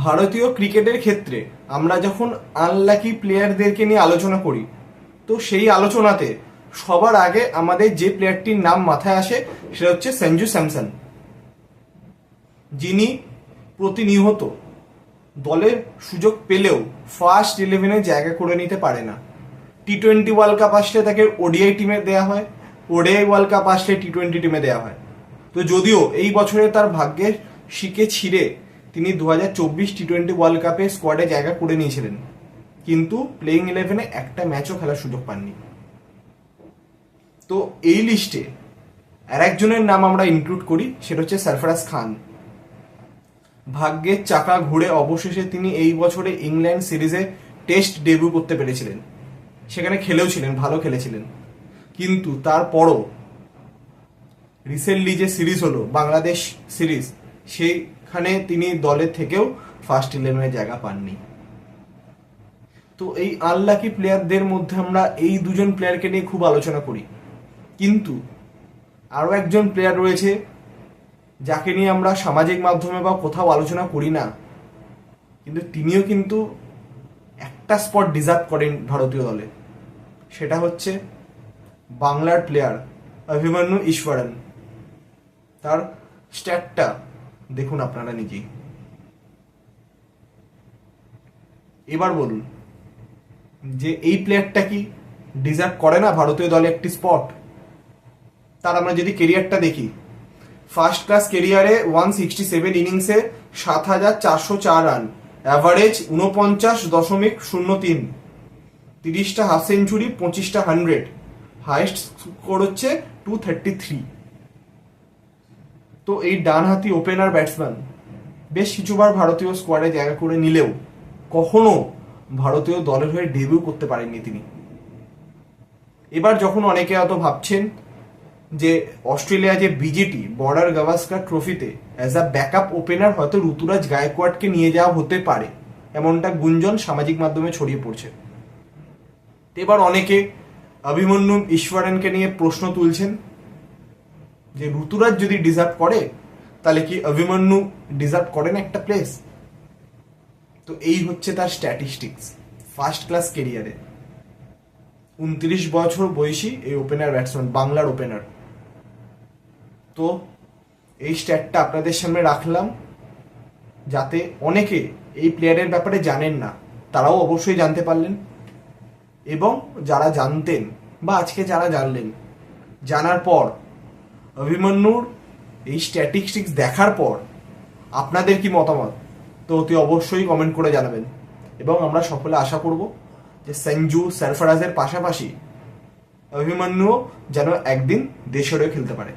ভারতীয় ক্রিকেটের ক্ষেত্রে আমরা যখন আনলাকি প্লেয়ারদেরকে নিয়ে আলোচনা করি, তো সেই আলোচনাতে সবার আগে আমাদের যে প্লেয়ারটির নাম মাথায় আসে সেটা হচ্ছে সঞ্জু স্যামসন, যিনি প্রতিনিয়ত দলের সুযোগ পেলেও ফার্স্ট 11-এ জায়গা করে নিতে পারে না। টি-20 ওয়ার্ল্ড কাপ আসলে তাকে ওডিআই টিমে দেওয়া হয়, ওডিআই ওয়ার্ল্ড কাপ আসলে টি-20 টিমে দেওয়া হয়। তো যদিও এই বছরে তার ভাগ্যের শিকে ছিঁড়ে তিনি 2024 টি-20 ওয়ার্ল্ড কাপে স্কোয়াডে জায়গা করে নিয়েছিলেন, কিন্তু প্লেইং 11-এ একটা ম্যাচও খেলার সুযোগ পাননি। তো এই লিস্টে আর একজনের নাম আমরা ইনক্লুড করি, সেটা হচ্ছে সরফরাজ খান। ভাগ্যের চাকা ঘুরে অবশেষে তিনি এই বছরে ইংল্যান্ড সিরিজে টেস্ট ডেবিউ করতে পেরেছিলেন, সেখানে খেলেও ছিলেন, ভালো খেলেছিলেন। কিন্তু তারপরও রিসেন্টলি যে সিরিজ হলো বাংলাদেশ সিরিজ, সেইখানে তিনি দলের থেকেও ফার্স্ট 11-এ জায়গা পাননি। তো এই আনলাকি প্লেয়ারদের মধ্যে আমরা এই দুজন প্লেয়ারকে নিয়ে খুব আলোচনা করি, কিন্তু আরও একজন প্লেয়ার রয়েছে যাকে নিয়ে আমরা সামাজিক মাধ্যমে বা কোথাও আলোচনা করি না, কিন্তু তিনিও কিন্তু একটা স্পট ডিজার্ভ করেন ভারতীয় দলে। সেটা হচ্ছে বাংলার প্লেয়ার অভিমন্যু ঈশ্বরন। তার স্ট্যাটটা দেখুন আপনারা নিজেই। এবার বলুন যে এই প্লেয়ারটা কি ডিজার্ভ করে না ভারতীয় দলে একটি স্পট? তার আমরা যদি কেরিয়ারটা দেখি, ফার্স্ট ক্লাস কেরিয়ারে 167 ইনিংসে 7,404 রান, অ্যাভারেজ 49.03, 30টা হাফ সেঞ্চুরি, 25টা 100, হাইয়েস্ট স্কোর হচ্ছে 233। তো এই ডানহাতি ওপেনার ব্যাটসম্যান বেশ কিছুবার ভারতীয় স্কোয়াডে জায়গা করে নিলেও কখনো ভারতীয় দলের হয়ে ডেবিউ করতে পারেননি তিনি। এবার যখন অনেকে হয়তো ভাবছেন যে অস্ট্রেলিয়া যে বিজেটি বর্ডার গাভাস্কার ট্রফিতে অ্যাজ আ ব্যাকআপ ওপেনার হয়তো ঋতুরাজ গায়কোয়াড়কে নিয়ে যাওয়া হতে পারে, এমনটা গুঞ্জন সামাজিক মাধ্যমে ছড়িয়ে পড়ছে। এবার অনেকে অভিমন্যু ঈশ্বরনকে নিয়ে প্রশ্ন তুলছেন যে ঋতুরাজ যদি ডিজার্ভ করে তাহলে কি অভিমন্যু ডিজার্ভ করে না একটা প্লেস? তো এই হচ্ছে তার স্ট্যাটিস্টিক্স ফার্স্ট ক্লাস কেরিয়ারে। 29 বছর বয়সী এই ওপেনার ব্যাটসম্যান, বাংলার ওপেনার। তো এই স্ট্যাটটা আপনাদের সামনে রাখলাম যাতে অনেকে এই প্লেয়ারের ব্যাপারে জানেন না তারাও অবশ্যই জানতে পারলেন, এবং যারা জানতেন বা আজকে যারা জানলেন, জানার পর অভিমন্যুর এই স্ট্যাটিস্টিক্স দেখার পর আপনাদের কি মতামত তো অতি অবশ্যই কমেন্ট করে জানাবেন। এবং আমরা সকলে আশা করব যে সঞ্জু সরফরাজের পাশাপাশি অভিমন্যুও যেন একদিন দেশেরও খেলতে পারে।